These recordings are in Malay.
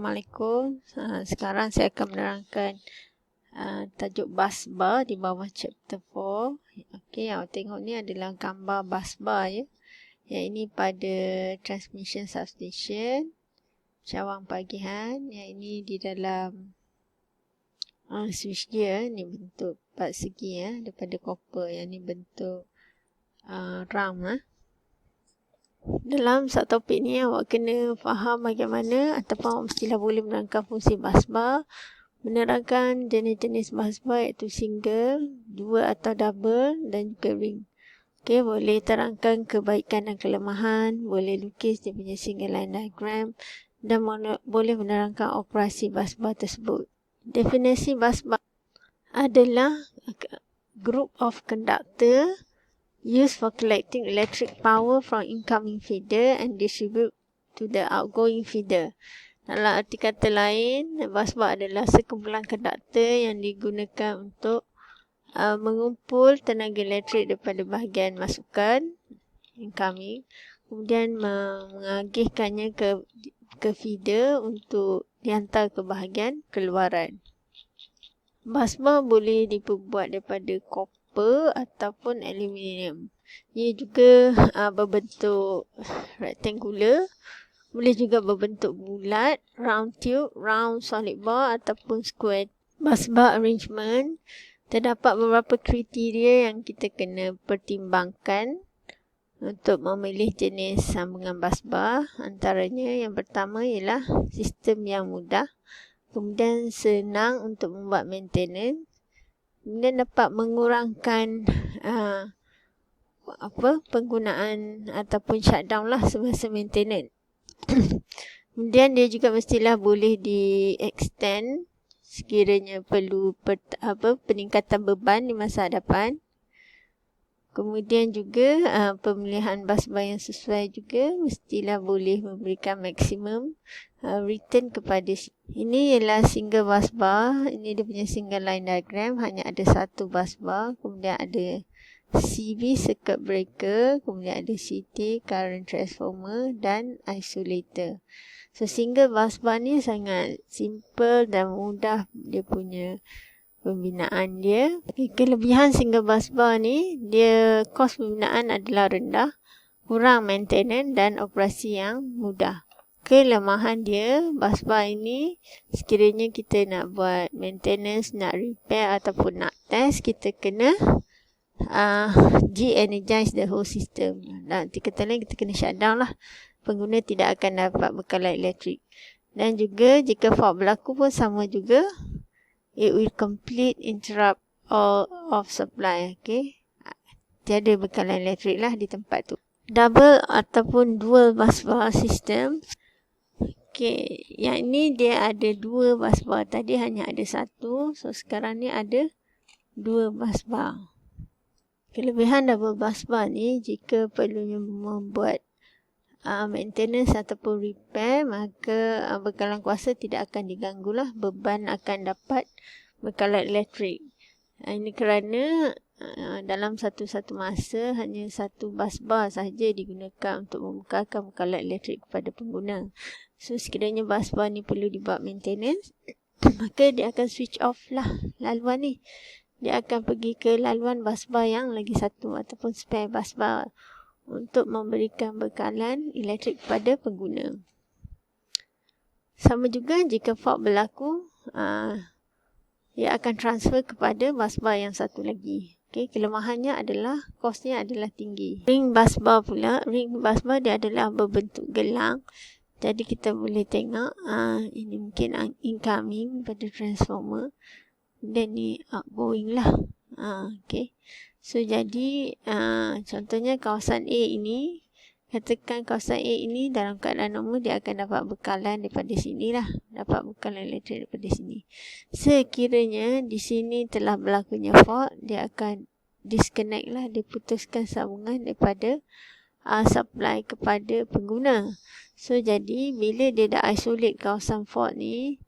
Assalamualaikum. Sekarang saya akan menerangkan tajuk bus bar di bawah chapter 4. Okey, awak tengok ni adalah gambar bus bar ya. Yang ini pada transmission substation, cawang pagihan. Yang ini di dalam switch gear. Ni bentuk part segi ya, daripada copper. Yang ni bentuk round . Dalam satu topik ni awak kena faham bagaimana ataupun awak mestilah boleh menerangkan fungsi bus bar, menerangkan jenis-jenis bus bar iaitu single, dua atau double dan juga ring. Okey, boleh terangkan kebaikan dan kelemahan, boleh lukis dia punya single line diagram dan boleh menerangkan operasi bus bar tersebut. Definisi bus bar adalah group of conductor used for collecting electric power from incoming feeder and distribute to the outgoing feeder. Dalam arti kata lain, bus bar adalah sekumpulan konduktor yang digunakan untuk mengumpul tenaga elektrik daripada bahagian masukan incoming, kemudian mengagihkannya ke feeder untuk dihantar ke bahagian keluaran. Bus bar boleh dibuat daripada copper ataupun aluminium. Ia juga berbentuk rectangular, boleh juga berbentuk bulat, round tube, round solid bar ataupun square. Bus bar arrangement, terdapat beberapa kriteria yang kita kena pertimbangkan untuk memilih jenis sambungan bus bar. Antaranya yang pertama ialah sistem yang mudah, kemudian senang untuk membuat maintenance, kemudian dapat mengurangkan penggunaan ataupun shutdown lah semasa maintenance. Kemudian dia juga mestilah boleh di-extend sekiranya perlu peningkatan beban di masa hadapan. Kemudian juga pemilihan bus bar yang sesuai juga mestilah boleh memberikan maksimum return kepada. Ini ialah single bus bar. Ini dia punya single line diagram. Hanya ada satu bus bar. Kemudian ada CV circuit breaker. Kemudian ada CT current transformer dan isolator. So single bus bar ni sangat simple dan mudah dia punya pembinaan dia. Kelebihan single bus bar ni, dia kos pembinaan adalah rendah, kurang maintenance dan operasi yang mudah. Kelemahan dia, bus bar ini sekiranya kita nak buat maintenance, nak repair ataupun nak test, kita kena de-energize the whole system. Nanti kata lain kita kena shutdown lah. Pengguna tidak akan dapat bekalan elektrik. Dan juga jika fault berlaku pun sama juga, it will complete interrupt all of supply. Okay, tiada bekalan elektrik lah di tempat tu. Double ataupun dual bus bar system. Okay, yang ni dia ada dua bus bar. Tadi hanya ada satu. So sekarang ni ada dua bus bar. Kelebihan double bus bar ni, jika perlunya membuat maintenance ataupun repair, maka bekalan kuasa tidak akan diganggu lah. Beban akan dapat bekalan elektrik. Ini kerana dalam satu masa hanya satu bus bar sahaja digunakan untuk membekalkan bekalan elektrik kepada pengguna. So sekiranya bus bar ni perlu dibuat maintenance, maka dia akan switch off lah laluan ni. Dia akan pergi ke laluan bus bar yang lagi satu ataupun spare bus bar untuk memberikan bekalan elektrik kepada pengguna. Sama juga jika fault berlaku, ia akan transfer kepada bus bar yang satu lagi. Okay, kelemahannya adalah kosnya adalah tinggi. Ring bus bar pula, ring bus bar dia adalah berbentuk gelang. Jadi kita boleh tengok ini mungkin incoming pada transformer dan ni outgoing lah. Okay. So jadi contohnya kawasan A ini, katakan kawasan A ini dalam keadaan normal dia akan dapat bekalan daripada sini lah, dapat bekalan elektrik daripada sini. Sekiranya di sini telah berlakunya fault, dia akan disconnect lah, dia putuskan sambungan daripada supply kepada pengguna. So jadi bila dia dah isolate kawasan fault ni,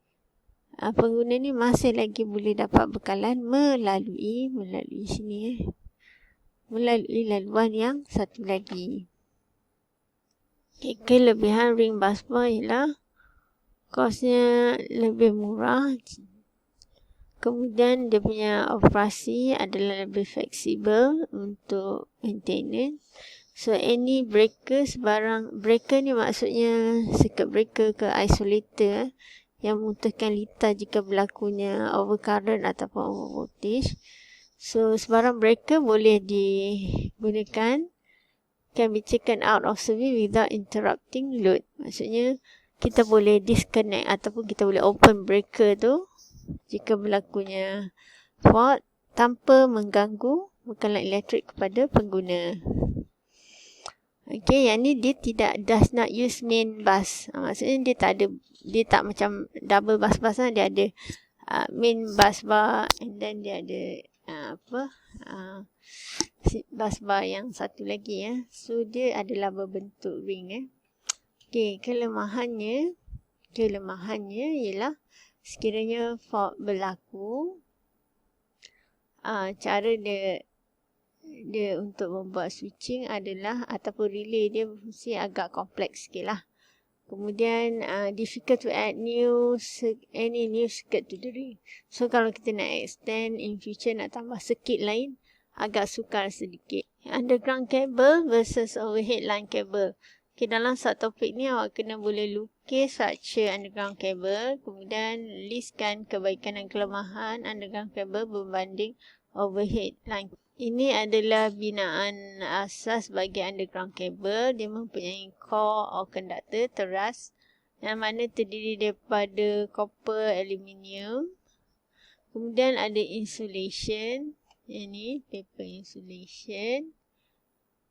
pengguna ni masih lagi boleh dapat bekalan melalui sini melalui laluan yang satu lagi. Okay, kelebihan ring bus bar ialah kosnya lebih murah. Kemudian dia punya operasi adalah lebih fleksibel untuk maintenance. So any breaker ni maksudnya circuit breaker ke isolator yang memutuskan litar jika berlakunya overcurrent ataupun overvoltage. So sebarang breaker boleh digunakan, can be taken out of service without interrupting load. Maksudnya kita boleh disconnect ataupun kita boleh open breaker tu jika berlakunya fault tanpa mengganggu bekalan elektrik kepada pengguna. Okey, yang ni dia does not use main bus. Maksudnya dia tak macam double bus lah. Dia ada main bus bar and then dia ada bus bar yang satu lagi ya. So dia adalah berbentuk ring . Okey, kelemahannya ialah sekiranya fault berlaku, cara dia untuk membuat switching adalah ataupun relay dia berfungsi agak kompleks sikit lah. Kemudian difficult to add any new circuit to the ring. So kalau kita nak extend in future, nak tambah circuit lain, agak sukar sedikit. Underground cable versus overhead line cable. Okay, dalam subtopik ni awak kena boleh lukis structure underground cable, kemudian listkan kebaikan dan kelemahan underground cable berbanding overhead line. Ini adalah binaan asas bagi underground cable. Dia mempunyai core or conductor teras yang mana terdiri daripada copper, aluminium. Kemudian ada insulation, ini paper insulation.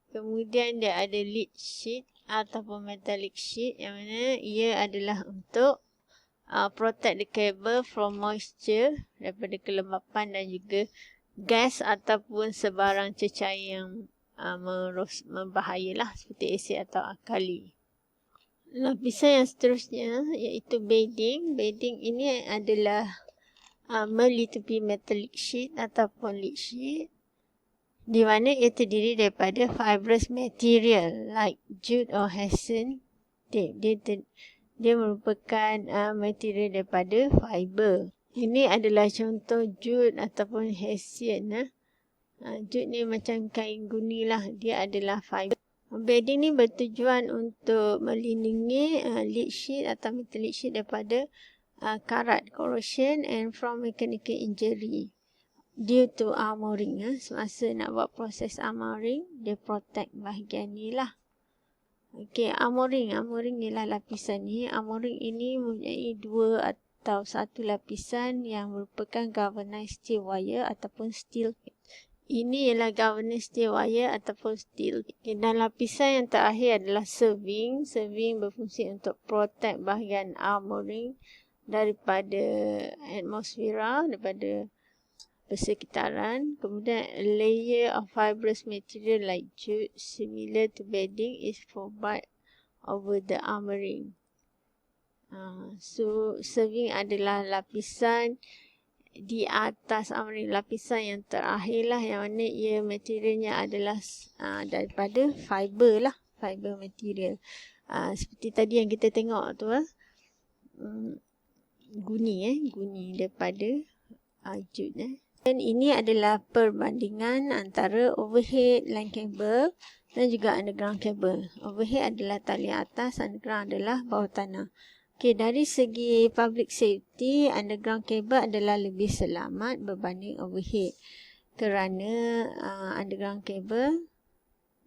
Kemudian dia ada lead sheet ataupun metallic sheet yang mana ia adalah untuk protect the cable from moisture, daripada kelembapan dan juga gas ataupun sebarang cecair yang membahayalah seperti asid atau alkali. Lapisan yang seterusnya iaitu bedding. Bedding ini adalah melitupi metallic sheet ataupun lead sheet, di mana ia terdiri daripada fibrous material like jute or hessian tape. Dia merupakan material daripada fiber. Ini adalah contoh jute ataupun hessian. Jute ni macam kain guni lah. Dia adalah fiber. Bedding ni bertujuan untuk melindungi lead sheet atau metallic sheet daripada karat, corrosion and from mechanical injury due to armoring. Semasa nak buat proses armoring, dia protect bahagian ni lah. Okey, armoring ialah lapisan ni. Armoring ini mempunyai dua atau satu lapisan yang merupakan galvanized steel wire ataupun steel plate. Ini ialah galvanized steel wire ataupun steel. Okay, dan lapisan yang terakhir adalah serving. Serving berfungsi untuk protect bahagian armoring daripada atmosfera, daripada persekitaran. Kemudian a layer of fibrous material like jute similar to bedding is provided over the armoring. So serving adalah lapisan di atas armoring, lapisan yang terakhir lah, yang mana ia materialnya adalah daripada fiber lah, fiber material. Seperti tadi yang kita tengok tu guni daripada jute. Dan ini adalah perbandingan antara overhead line cable dan juga underground cable. Overhead adalah tali atas, underground adalah bawah tanah. Okey, dari segi public safety, underground cable adalah lebih selamat berbanding overhead. Kerana underground cable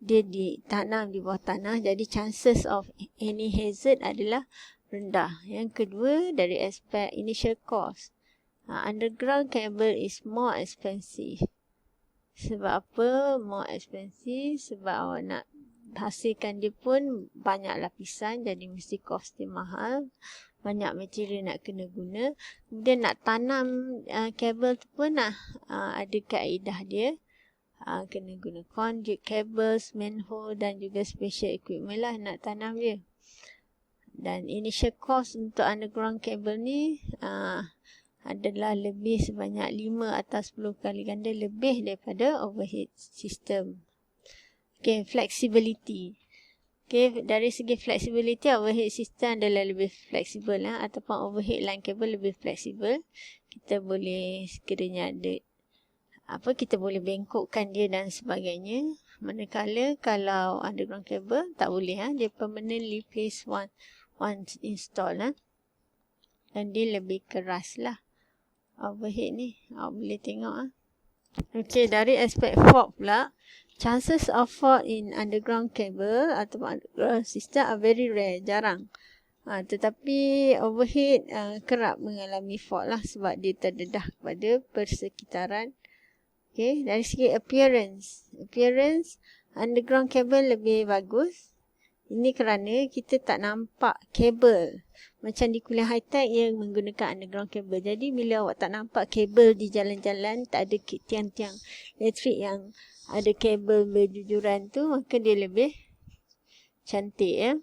dia ditanam di bawah tanah, jadi chances of any hazard adalah rendah. Yang kedua, dari aspek initial cost. Underground cable is more expensive. Sebab apa more expensive? Sebab awak nak hasilkan dia pun banyak lapisan, jadi mesti kos dia mahal. Banyak material nak kena guna. Kemudian nak tanam kabel tu pun ada kaedah dia. Kena guna conduit, cables, manhole dan juga special equipment lah nak tanam dia. Dan initial cost untuk underground cable ni adalah lebih sebanyak 5 atau 10 kali ganda lebih daripada overhead system. Okay, flexibility. Okay, dari segi flexibility, overhead system adalah lebih fleksibel ataupun overhead line cable lebih fleksibel. Kita boleh sekiranya ada kita boleh bengkokkan dia dan sebagainya. Manakala kalau underground cable tak boleh, dia permanently place once install, dan dia lebih keras lah overhead ni. Boleh tengok. Okay, dari aspek fault pula, chances of fault in underground cable atau underground system are very rare, jarang. Tetapi overhead kerap mengalami fault lah sebab dia terdedah kepada persekitaran. Okay, dari segi appearance, underground cable lebih bagus. Ini kerana kita tak nampak kabel. Macam di kuliah high-tech yang menggunakan underground cable. Jadi bila awak tak nampak kabel di jalan-jalan, tak ada tiang-tiang elektrik yang ada kabel berjujuran tu, maka dia lebih cantik.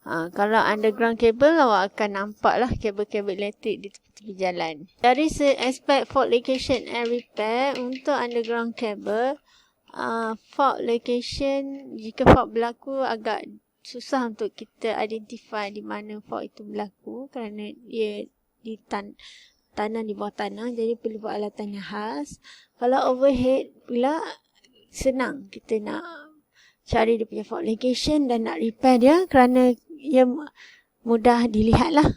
Kalau underground cable, awak akan nampak lah kabel-kabel elektrik di tepi jalan. Dari aspek fault location and repair, untuk underground cable, fault location, jika fault berlaku agak susah untuk kita identify di mana fault itu berlaku kerana dia di tanah di bawah tanah, jadi perlu peralatan yang khas. Kalau overhead pula senang, kita nak cari dia punya fault location dan nak repair dia kerana ia mudah dilihat lah.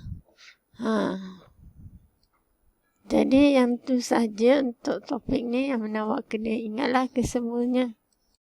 Jadi yang tu saja untuk topik ni yang mana awak kena ingatlah kesemuanya.